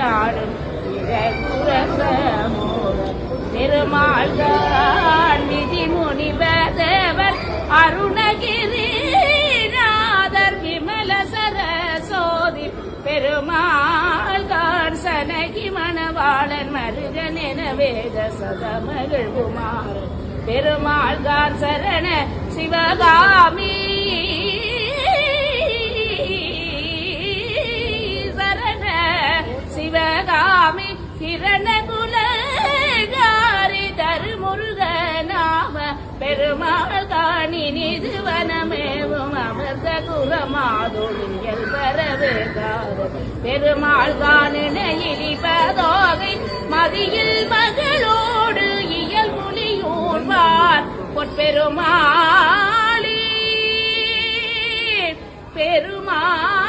நாடும் பெருமாள்தான் விதி முனிவர் அருணகிரிநாதர் விமல சரசோதி பெருமாள்தான் சனகி மணவாளன் மருகன் என வேத சதமகள் குமாரன் பெருமாள்தான் சரண சிவகாமி சரண சிவகாமி கிரணகுலகாரி தருமுருக நாம பெருமாள்தான் இனிது வனமேவும் அமர்ந்த குலமாதொழியல் பரவேதார பெருமாள்தான் இணையிலிபதோகை மதியில் மகளோடு இயல் புலியூர்வார் பொற்பெருமாளி பெருமாள்